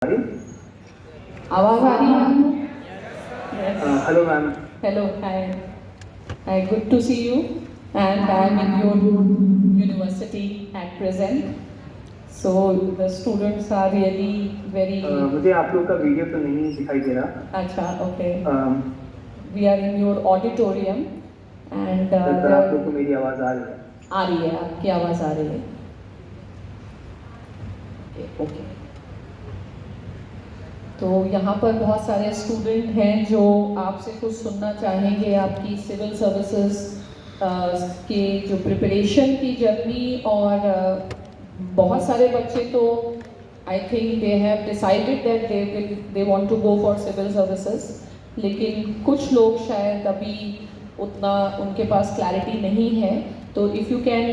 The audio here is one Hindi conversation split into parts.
आवाज आ रही है आपको? Yes. Hello, ma'am. Hello, hi. Hi, good to see you. And I'm in your university at present. So the students are really very. मुझे आप लोग का वीडियो तो नहीं दिखाई दे रहा। अच्छा, okay. Sir We are in your auditorium and आप लोग को मेरी आवाज़ आ रही है? आ रही है, आपकी आवाज़ आ रही है। ओके। तो यहाँ पर बहुत सारे स्टूडेंट हैं जो आपसे कुछ सुनना चाहेंगे, आपकी सिविल सर्विसेज के जो प्रिपरेशन की जर्नी। और बहुत सारे बच्चे तो I think they have decided that they want to go for civil services, लेकिन कुछ लोग शायद अभी उतना उनके पास क्लैरिटी नहीं है। तो if you can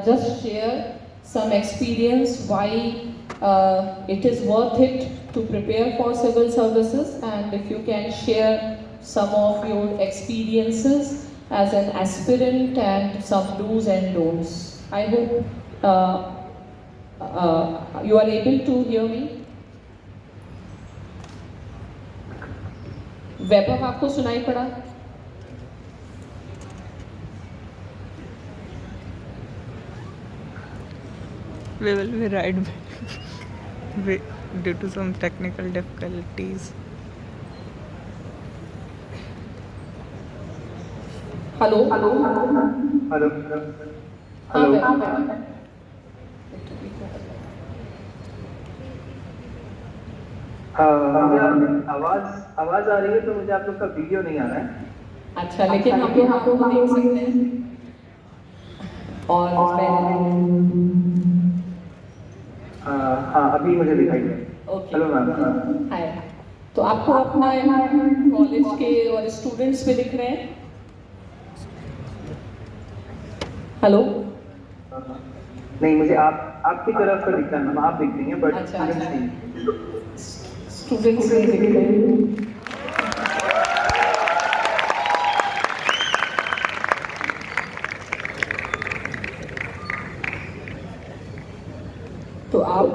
just share some experience why it is worth it to prepare for civil services, and if you can share some of your experiences as an aspirant and some do's and don'ts. I hope you are able to hear me. वैभव आपको सुनाई पड़ा? We will be right back due to some technical difficulties. Hello hello हाँ, आवाज़ आ रही है, तो मुझे आप लोग का वीडियो नहीं आ रहा है। अच्छा, लेकिन हम लोग आपको देख सकते हैं। और हाँ, अभी मुझे दिखाई दे। Hello ma'am. हाय। तो आपको अपना कॉलेज के और स्टूडेंट्स पे दिख रहे हैं? हेलो? नहीं, मुझे आपकी तरफ से दिख रहा है मैम, आप दिख रही हैं, बट स्टूडेंट्स नहीं। स्टूडेंट्स नहीं दिख रहे हैं। तो आप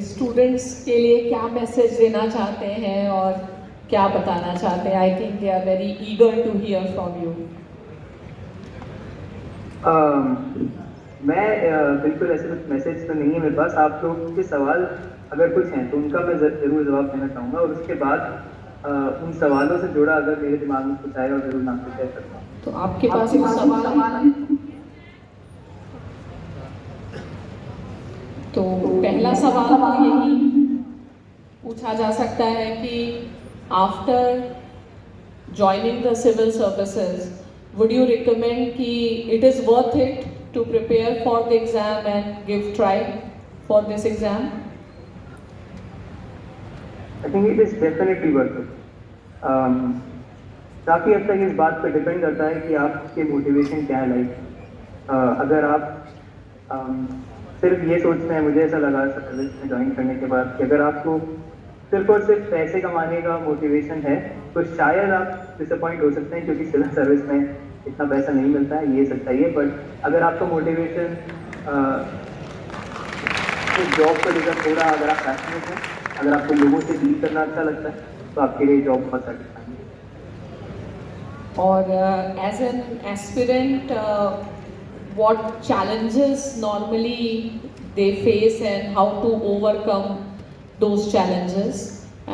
स्टूडेंट्स के लिए क्या मैसेज देना चाहते हैं और क्या बताना चाहते हैं? I think they are very eager to hear from you. मैं बिल्कुल ऐसे कुछ मैसेज तो नहीं है मेरे पास। आप लोग के सवाल अगर कुछ हैं तो उनका मैं ज़रूर जवाब देना चाहूँगा, और उसके बाद उन सवालों से जुड़ा अगर मेरे दिमाग में कुछ आएगा ज़रूर मैं आपसे शेयर करता हूँ। तो आपके पास एक सवाल है? तो पहला सवाल तो यही पूछा जा सकता है कि after joining the civil services, would you recommend कि it is worth it to prepare for the exam and give try for this exam? I think it is definitely worth it. काफ़ी हद तक इस बात पे डिपेंड करता है कि आपके मोटिवेशन क्या है लाइफ। अगर आप सिर्फ ये सोचते हैं, मुझे ऐसा लगा सर्विस में ज्वाइन करने के बाद कि अगर आपको सिर्फ और सिर्फ पैसे कमाने का मोटिवेशन है तो शायद आप डिसअपॉइंट हो सकते हैं, क्योंकि सिविल सर्विस में इतना पैसा नहीं मिलता है, ये सच्चाई है। बट अगर आपका मोटिवेशन जॉब को लेकर थोड़ा, अगर आप पैशनेट हैं, अगर आपको लोगों से डील करना अच्छा लगता है, तो आपके लिए जॉब बहुत सेटिस्फाइंग है। और as an aspirant, what challenges normally they face and how to overcome those challenges?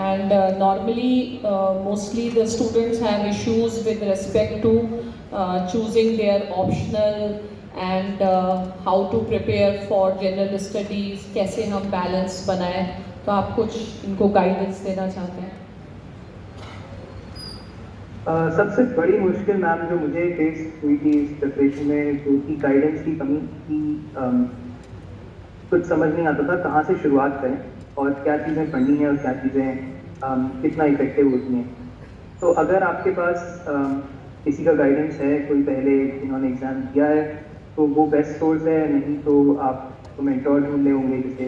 And normally mostly the students have issues with respect to choosing their optional and how to prepare for general studies, कैसे हम balance बनाएं। तो आप कुछ इनको guidance देना चाहते हैं? सबसे बड़ी मुश्किल मैम जो मुझे फेस हुई थी इस प्रिपरेशन में, जो कि गाइडेंस की कमी थी। कुछ समझ नहीं आता था कहाँ से शुरुआत करें और क्या चीज़ें पढ़नी है और क्या चीज़ें कितना इफेक्टिव होती हैं। तो अगर आपके पास किसी का गाइडेंस है, कोई पहले जिन्होंने एग्ज़ाम दिया है, तो वो बेस्ट सोर्स है। नहीं तो आप तो मेंटोर ढूंढ ले होंगे। जैसे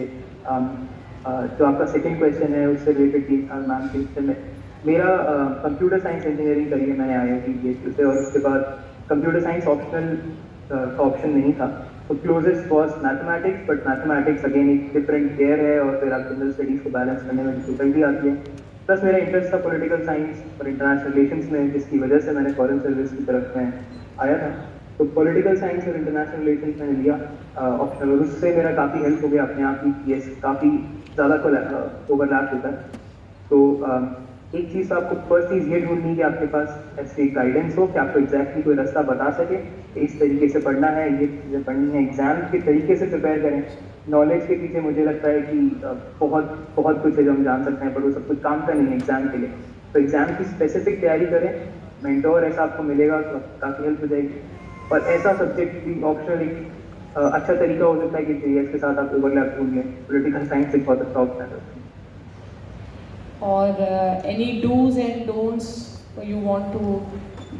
जो आपका सेकंड क्वेश्चन है उससे रिलेटेड मैम के मेरा कंप्यूटर साइंस इंजीनियरिंग करी है मैंने IIT BSU से, और उसके बाद कंप्यूटर साइंस ऑप्शनल ऑप्शन नहीं था, तो closest was mathematics, but mathematics again एक डिफरेंट केयर है और फिर आप जनरल स्टडीज़ को बैलेंस करने में डिफिकल्टी आती है। प्लस मेरा इंटरेस्ट था पॉलिटिकल साइंस और इंटरनेशनल रिलेशंस में, जिसकी वजह से मैंने फॉरेन सर्विस की तरफ में आया था। तो पॉलिटिकल साइंस और इंटरनेशनल रिलेशंस मैंने लिया ऑप्शनल, और उससे मेरा काफ़ी हेल्प हो गया अपने आप ही, ये काफ़ी ज़्यादा ओवरलैप होता है। तो एक चीज़ आपको फर्स्ट चीज़ ये ढूंढनी कि आपके पास ऐसी गाइडेंस हो कि आपको एग्जैक्टली कोई रास्ता बता सके कि इस तरीके से पढ़ना है, ये चीज़ें पढ़नी है, एग्जाम के तरीके से प्रिपेयर करें। नॉलेज के पीछे मुझे लगता है कि बहुत बहुत कुछ है जो हम जान सकते हैं, पर वो सब कुछ काम का नहीं है एग्जाम के लिए। तो एग्जाम की स्पेसिफिक तैयारी करें, मेंटोर ऐसा आपको मिलेगा तो काफ़ी हेल्प हो जाएगी। और ऐसा सब्जेक्ट भी ऑप्शनल एक अच्छा तरीका हो सकता है कि जीएस के साथ आप ओवरलैप ढूंढ लें। पॉलिटिकल साइंस एक बहुत अच्छा ऑप्शन है। और any do's and don'ts you want to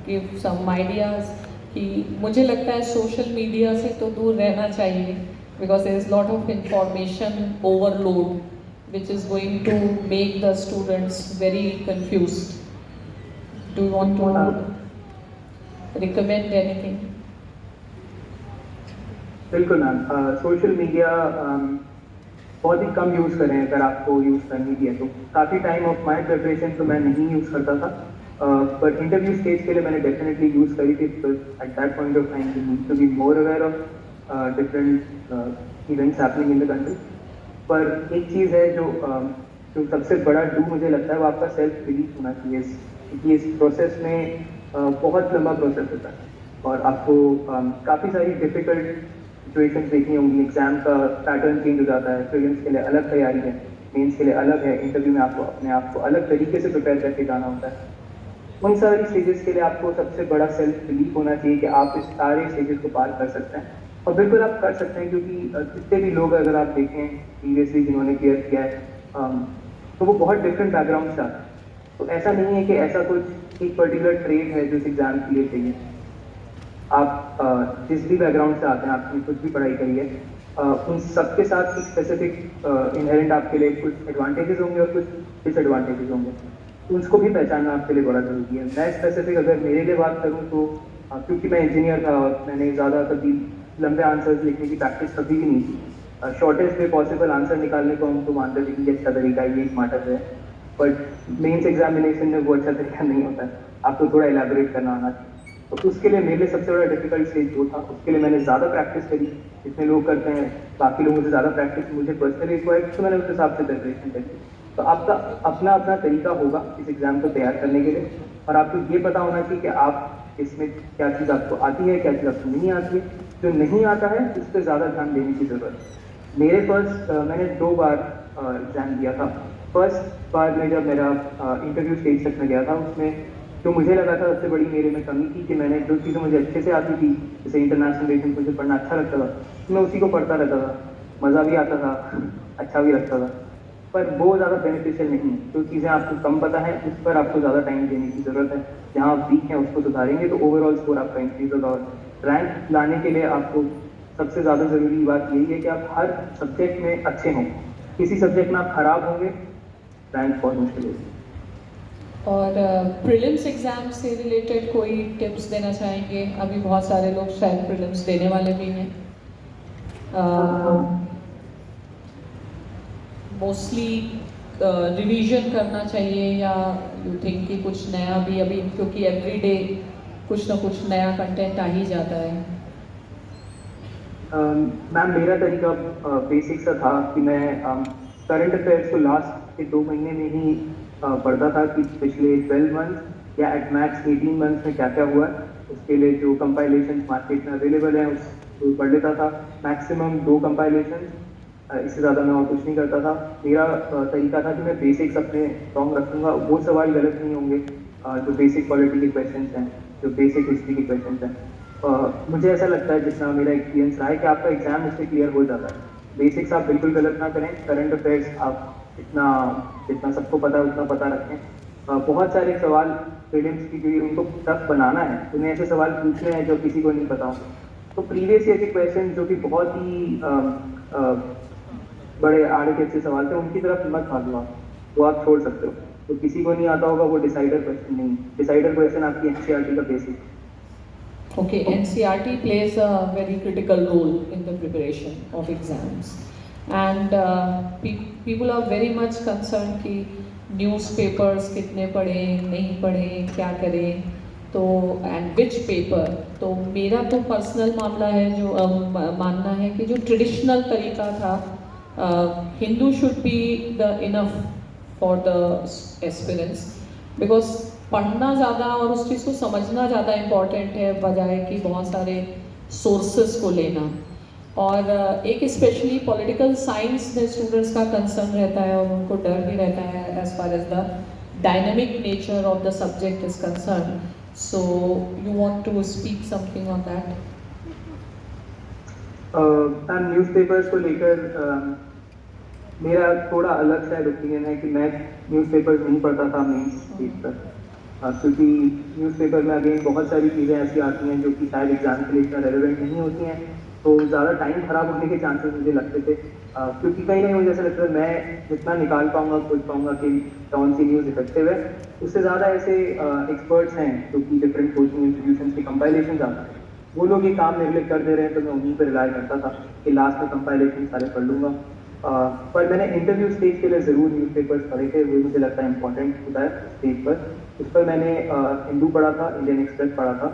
give some ideas कि मुझे लगता है सोशल मीडिया से तो दूर रहना चाहिए, because there is lot of information overload which is going to make the students very confused. Do you want to recommend anything? बिल्कुल मैम, सोशल मीडिया बहुत ही कम यूज़ करें अगर आपको यूज़ करनी भी है तो। काफ़ी टाइम ऑफ माई प्रिपरेशन तो मैं नहीं यूज़ करता था, पर इंटरव्यू स्टेज के लिए मैंने डेफिनेटली यूज़ करी थी, because at that point of time you need to be more aware of different events happening in the country. पर एक चीज़ है जो सबसे बड़ा डू मुझे लगता है वो आपका सेल्फ बिलीफ होना चाहिए, क्योंकि इस प्रोसेस में बहुत लंबा प्रोसेस होता है और आपको काफ़ी सारी डिफ़िकल्ट सिचुएशन देखनी होंगी। एग्जाम का पैटर्न चेंज हो जाता है, प्रीलिम्स के लिए अलग तैयारी है, मेंस के लिए अलग है, इंटरव्यू में आपको अपने आप को अलग तरीके से प्रिपेयर करके जाना होता है। उन सारी स्टेजेस के लिए आपको सबसे बड़ा सेल्फ बिलीफ होना चाहिए कि आप इस सारे स्टेजेस को पार कर सकते हैं, और बिल्कुल आप कर सकते हैं, क्योंकि जितने भी लोग अगर आप देखें प्रीवियसली जिन्होंने क्लियर किया है तो वो बहुत डिफरेंट बैकग्राउंड से आते हैं। तो ऐसा नहीं है कि ऐसा कुछ एक पर्टिकुलर ट्रेड है जो इस एग्जाम के लिए चाहिए। आप जिस भी बैकग्राउंड से आते हैं, आपने कुछ भी पढ़ाई करी है, उन सबके साथ एक स्पेसिफिक इनहेरेंट आपके लिए कुछ एडवांटेजेस होंगे और कुछ डिसएडवांटेजेस होंगे, तो उसको भी पहचानना आपके लिए बड़ा ज़रूरी है। मैं स्पेसिफिक अगर मेरे लिए बात करूँ तो क्योंकि मैं इंजीनियर था और मैंने ज़्यादा कभी लंबे आंसर्स लिखने की प्रैक्टिस कभी भी नहीं की। शॉर्टेस्ट वे पॉसिबल आंसर निकालने को हम तो मानते थे कि अच्छा तरीका है, ये स्मार्टर है, बट मेंस एग्जामिनेशन में वो अच्छा तरीका नहीं होता है, आपको थोड़ा इलेबोरेट करना आना चाहिए। तो उसके लिए मेरे लिए सबसे बड़ा डिफिकल्ट स्टेज वो था, उसके लिए मैंने ज़्यादा प्रैक्टिस करी, जितने लोग करते हैं बाकी लोगों से ज़्यादा प्रैक्टिस मुझे पर्सनली रिक्वायर्ड, तो मैंने उस हिसाब से प्रिपरेशन करी। तो आपका अपना अपना तरीका होगा इस एग्ज़ाम को तैयार करने के लिए, और आपको ये पता होना चाहिए कि आप इसमें क्या चीज़ आपको आती है, क्या चीज़ आपको नहीं आती है। जो नहीं आता है उस पर ज़्यादा ध्यान देने की ज़रूरत है। मैंने 2 बार एग्ज़ाम दिया था। फर्स्ट बार में जब मेरा इंटरव्यू स्टेज तक में गया था, उसमें जो मुझे लगा था सबसे बड़ी मेरे में कमी थी कि मैंने जो चीज़ें मुझे अच्छे से आती थी, जैसे इंटरनेशनल रिलेशन मुझे पढ़ना अच्छा लगता था, तो मैं उसी को पढ़ता रहता था, मज़ा भी आता था, अच्छा भी लगता था, पर वो ज़्यादा बेनिफिशियल नहीं है। जो चीज़ें आपको कम पता है उस पर आपको ज़्यादा टाइम देने की ज़रूरत है। जहाँ आप वीक हैं उसको सुधारेंगे तो ओवरऑल स्कोर आपका इंक्रीज होगा। और रैंक लाने के लिए आपको सबसे ज़्यादा ज़रूरी बात यही है कि आप हर सब्जेक्ट में अच्छे हों। किसी सब्जेक्ट में आप खराब होंगे, रैंक बहुत मुश्किल होगी। और प्रीलिम्स एग्ज़ाम से रिलेटेड कोई टिप्स देना चाहेंगे? अभी बहुत सारे लोग शायद प्रीलिम्स देने वाले भी हैं। मोस्टली रिवीजन करना चाहिए या यू थिंक कि कुछ नया भी अभी, क्योंकि एवरीडे कुछ ना कुछ नया कंटेंट आ ही जाता है? मैम मेरा तरीका बेसिक सा था कि मैं करंट अफेयर्स को लास्ट के 2 महीने में ही पढ़ता था कि पिछले 12 मंथ या एट मैक्स 18 मंथ में क्या क्या हुआ। उसके लिए जो कंपाइलेशन मार्केट में अवेलेबल है उसको पढ़ लेता था। मैक्सिमम 2 कंपाइलेशन, इससे ज़्यादा मैं और कुछ नहीं करता था। मेरा तरीका था कि मैं बेसिक्स अपने स्ट्रॉन्ग रखूँगा, वो सवाल गलत नहीं होंगे जो बेसिक पॉलिटी के क्वेश्चन हैं, जो बेसिक हिस्ट्री के क्वेश्चन हैं। मुझे ऐसा लगता है, जितना मेरा एक्सपीरियंस रहा है, कि आपका एग्जाम उससे क्लियर हो जाता है। बेसिक्स आप बिल्कुल गलत ना करें, करंट अफेयर्स आप जितना सबको पता है उतना पता रखें। बहुत सारे सवाल प्रीलिम्स की जो उनको टफ बनाना है, उन्हें ऐसे सवाल पूछने हैं जो किसी को नहीं पता हो। तो प्रीवियस ईयर के क्वेश्चन जो कि बहुत ही बड़े आड़े के अच्छे सवाल थे, उनकी तरफ मत भागो आप, वो आप छोड़ सकते हो। तो किसी को नहीं आता होगा वो डिसाइडर क्वेश्चन नहीं, डिसाइडर क्वेश्चन आपकी एनसीईआरटी का basic. Okay, NCRT plays a very critical role in the preparation of exams, and people are very much concerned कि newspapers कितने पढ़ें, नहीं पढ़ें, क्या करें, तो and which paper. तो मेरा तो पर्सनल मामला है जो मानना है कि जो ट्रेडिशनल तरीका था, Hindu should be the enough for the aspirants, because पढ़ना ज़्यादा और उस चीज़ को समझना ज़्यादा इम्पॉर्टेंट है बजाय कि बहुत सारे सोर्सेस को लेना। और एक स्पेशली पॉलिटिकल साइंस में स्टूडेंट्स का कंसर्न रहता है और उनको डर भी रहता है as far as the dynamic nature of the subject is concern. So you want to speak something on that? Newspapers को लेकर मेरा थोड़ा अलग शायद ओपिनियन है कि मैं न्यूज़पेपर्स नहीं पढ़ता था मेन स्टेज पर, क्योंकि न्यूज़पेपर में अगेन बहुत सारी चीज़ें ऐसी आती हैं जो कि शायद एग्जाम के लिए इतना रेलेवेंट नहीं होती हैं, तो ज़्यादा टाइम खराब होने के चांसेस मुझे लगते थे, क्योंकि कहीं नहीं मुझे ऐसा लगता है मैं जितना निकाल पाऊँगा खोज पाऊँगा कि कौन सी न्यूज़ इफेक्टिव है, उससे ज़्यादा ऐसे एक्सपर्ट्स हैं जो कि डिफरेंट कोचिंग इंस्टीट्यूशन के कंपाइलेशन आते हैं, वो लोग ये काम मेरे लिए कर दे रहे हैं, तो मैं उन्हीं पर रिलाई करता था कि लास्ट में कंपाइलेशन सारे पढ़ लूँगा। पर मैंने इंटरव्यू स्टेज के लिए ज़रूर न्यूज़पेपर्स पढ़े थे, वो मुझे लगता है इंपॉर्टेंट होता है स्टेज पर। उस पर मैंने हिंदू पढ़ा था, इंडियन एक्सप्रेस पढ़ा था,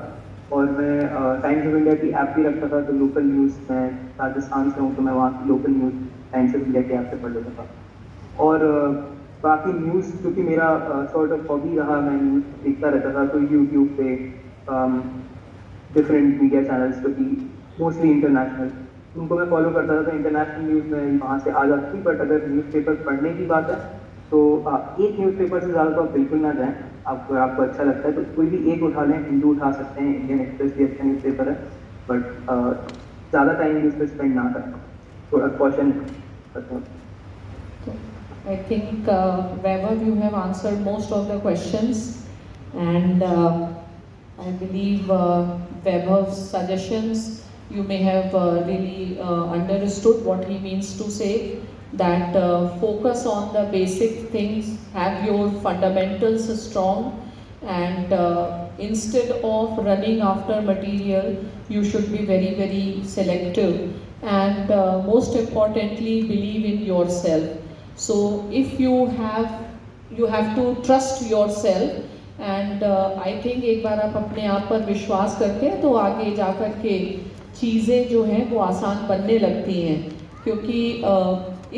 और मैं टाइम्स ऑफ इंडिया की ऐप भी रखता था, तो लोकल न्यूज़, मैं राजस्थान से हूँ तो मैं वहाँ की local news times of India की ऐप से पढ़ लेता था। और बाकी न्यूज़ क्योंकि मेरा सॉर्ट ऑफ हॉबी रहा, मैं न्यूज़ देखता रहता था, तो यूट्यूब पे डिफरेंट मीडिया चैनल्स जो कि मोस्टली इंटरनेशनल, उनको मैं फॉलो करता था, तो इंटरनेशनल न्यूज़ में वहाँ से आ जाती थी। बट अगर न्यूज़पेपर पढ़ने की बात है तो एक न्यूज़पेपर से ज़्यादा तो आप बिल्कुल ना जाएं, आपको अच्छा लगता है तो कोई भी एक उठा लें, हिंदू उठा सकते हैं, इंडियन एक्सप्रेस भी अच्छा न्यूज़पेपर है, बट ज़्यादा टाइम न्यूज़ पर स्पेंड ना करें, थोड़ा कॉशन करते हैं। I think Vaibhav, you have answered most of the questions, and I believe Vaibhav's suggestions, you may have really understood what he means to say, that focus on the basic things, have your fundamentals strong, and instead of running after material, you should be very, very selective, and most importantly, believe in yourself. So if you have to trust yourself, and I think एक बार आप अपने आप पर विश्वास करते हैं तो आगे जा कर के चीज़ें जो हैं वो आसान बनने लगती हैं, क्योंकि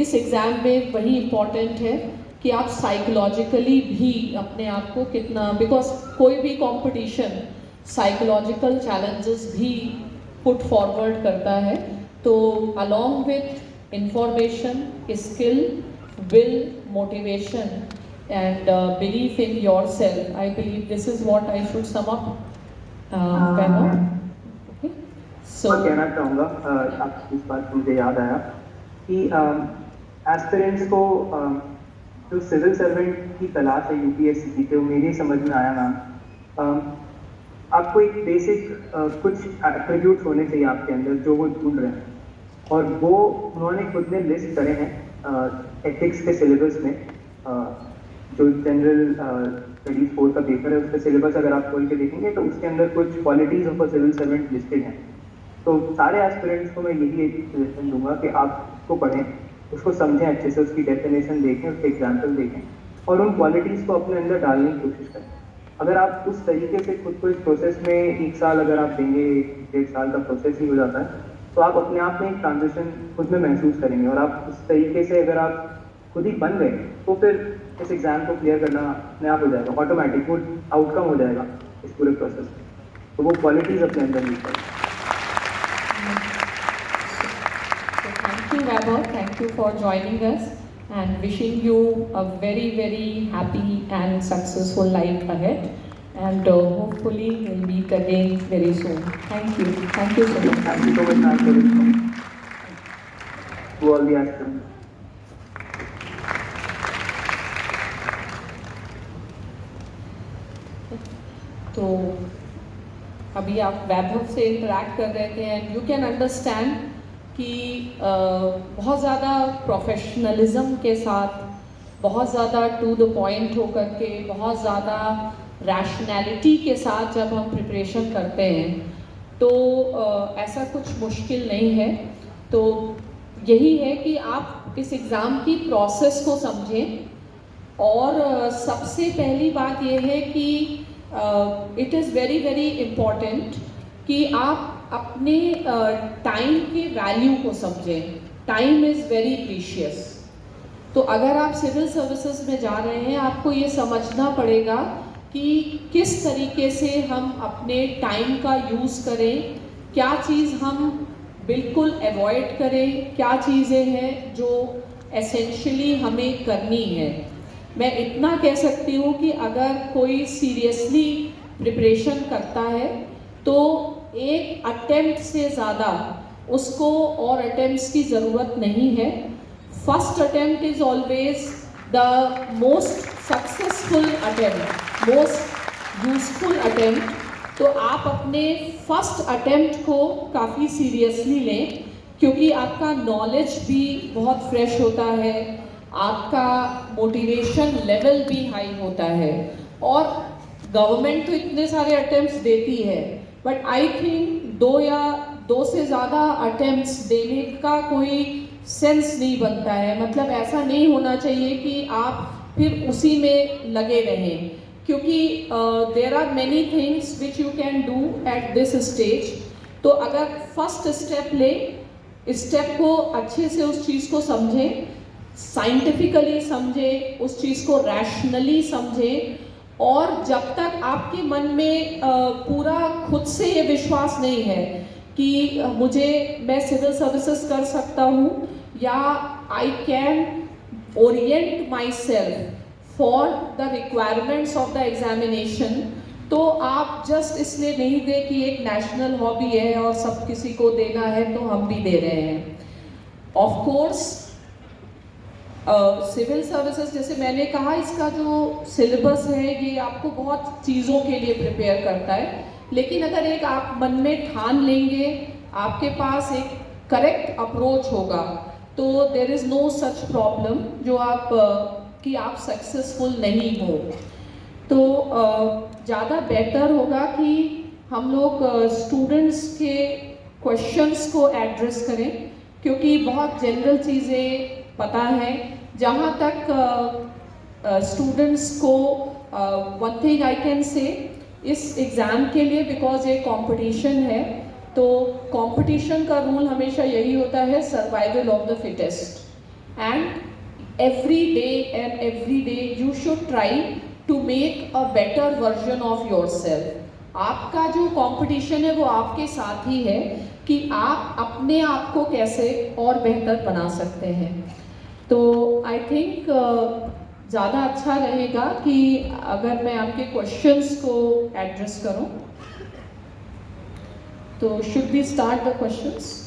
इस एग्ज़ाम में वही इम्पॉर्टेंट है कि आप साइकोलॉजिकली भी अपने आप को कितना, बिकॉज कोई भी कंपटीशन साइकोलॉजिकल चैलेंजेस भी पुट फॉरवर्ड करता है, तो along with information, skill, will, motivation, and belief in yourself, I believe this is what I should sum up. Okay. So मैं कहना चाहूँगा, आप इस बात से मुझे याद आया कि एस्पिरेंट्स को जो सिविल सर्वेंट की तलाश है यूपीएससी की, जो मेरी समझ में आया मैम, आपको एक बेसिक कुछ एट्रीब्यूट्स होने चाहिए आपके अंदर जो वो ढूंढ रहे हैं, और वो उन्होंने खुद ने लिस्ट करे हैं एथिक्स के सिलेबस में। जो जनरल स्टडीज 4 का पेपर है उसका सिलेबस अगर आप खोल के देखेंगे तो उसके अंदर कुछ qualities of a civil servant listed हैं। तो सारे एस्पिरेंट्स को मैं यही एक सजेशन दूंगा कि आप उसको पढ़ें, उसको समझें अच्छे से, उसकी डेफिनेशन देखें, उसके एग्जाम्पल देखें, और उन क्वालिटीज़ को अपने अंदर डालने की कोशिश करें। अगर आप उस तरीके से खुद को इस प्रोसेस में 1 साल अगर आप देंगे, 1.5 साल का प्रोसेस ही हो जाता है, तो आप अपने आप में एक ट्रांजिशन खुद में महसूस करेंगे, और आप उस तरीके से अगर आप खुद ही बन गए तो फिर इस एग्ज़ाम को क्लियर करना अपने आप हो जाएगा, ऑटोमेटिक वो आउटकम हो जाएगा इस पूरे प्रोसेस में। तो वो क्वालिटीज़ अपने अंदर यूज करें। Thank you Vaibhav, thank you for joining us, and wishing you a very, very happy and successful life ahead, and hopefully we'll meet again very soon. Thank you so much. Thank you so much, ma'am, for this. To all the aspirants. तो अभी आप वैभव से इंटरेक्ट कर रहे थे, एंड यू कैन अंडरस्टैंड कि बहुत ज़्यादा प्रोफेशनलिज्म के साथ, बहुत ज़्यादा टू द पॉइंट होकर के, बहुत ज़्यादा रैशनैलिटी के साथ जब हम प्रिपरेशन करते हैं तो ऐसा कुछ मुश्किल नहीं है। तो यही है कि आप इस एग्ज़ाम की प्रोसेस को समझें, और सबसे पहली बात यह है कि it is very very important कि आप अपने टाइम के वैल्यू को समझें। Time is very precious. तो अगर आप सिविल सर्विसेज में जा रहे हैं, आपको ये समझना पड़ेगा कि किस तरीके से हम अपने टाइम का यूज़ करें, क्या चीज़ हम बिल्कुल अवॉइड करें, क्या चीज़ें हैं जो एसेंशियली हमें करनी है। मैं इतना कह सकती हूँ कि अगर कोई सीरियसली प्रिपरेशन करता है तो एक अटेम्प्ट से ज़्यादा उसको और अटेम्प्ट्स की ज़रूरत नहीं है। First attempt is always the most successful attempt, most useful attempt. तो आप अपने फर्स्ट अटेम्प्ट को काफ़ी सीरियसली लें, क्योंकि आपका नॉलेज भी बहुत फ्रेश होता है, आपका मोटिवेशन लेवल भी हाई होता है। और गवर्नमेंट तो इतने सारे अटेम्प्ट्स देती है, बट आई थिंक दो से ज़्यादा अटेम्प्ट्स देने का कोई सेंस नहीं बनता है। मतलब ऐसा नहीं होना चाहिए कि आप फिर उसी में लगे रहें, क्योंकि there are many things which you can do at this stage. तो अगर फर्स्ट स्टेप लें, स्टेप को अच्छे से उस चीज़ को समझें, साइंटिफिकली समझें, उस चीज़ को रैशनली समझें, और जब तक आपके मन में पूरा खुद से ये विश्वास नहीं है कि मैं सिविल सर्विसेज कर सकता हूँ, या I can Orient my self for the requirements of the examination, तो आप जस्ट इसलिए नहीं दे कि एक नेशनल हॉबी है और सब किसी को देना है तो हम भी दे रहे हैं। ऑफ कोर्स सिविल सर्विसेज, जैसे मैंने कहा, इसका जो सिलेबस है ये आपको बहुत चीज़ों के लिए प्रिपेयर करता है, लेकिन अगर एक आप मन में ठान लेंगे, आपके पास एक करेक्ट अप्रोच होगा, तो there is no such problem जो कि आप सक्सेसफुल नहीं हो। तो ज़्यादा बेटर होगा कि हम लोग स्टूडेंट्स के क्वेश्चंस को एड्रेस करें, क्योंकि बहुत जनरल चीज़ें पता है। जहाँ तक स्टूडेंट्स को one thing I can say, इस एग्ज़ाम के लिए, बिकॉज ये कंपटीशन है, तो कंपटीशन का रूल हमेशा यही होता है, survival of the fittest. And every day you should try to make a better version of yourself. आपका जो कंपटीशन है वो आपके साथ ही है कि आप अपने आप को कैसे और बेहतर बना सकते हैं। तो आई थिंक ज़्यादा अच्छा रहेगा कि अगर मैं आपके क्वेश्चंस को एड्रेस करूं। तो should we start the questions?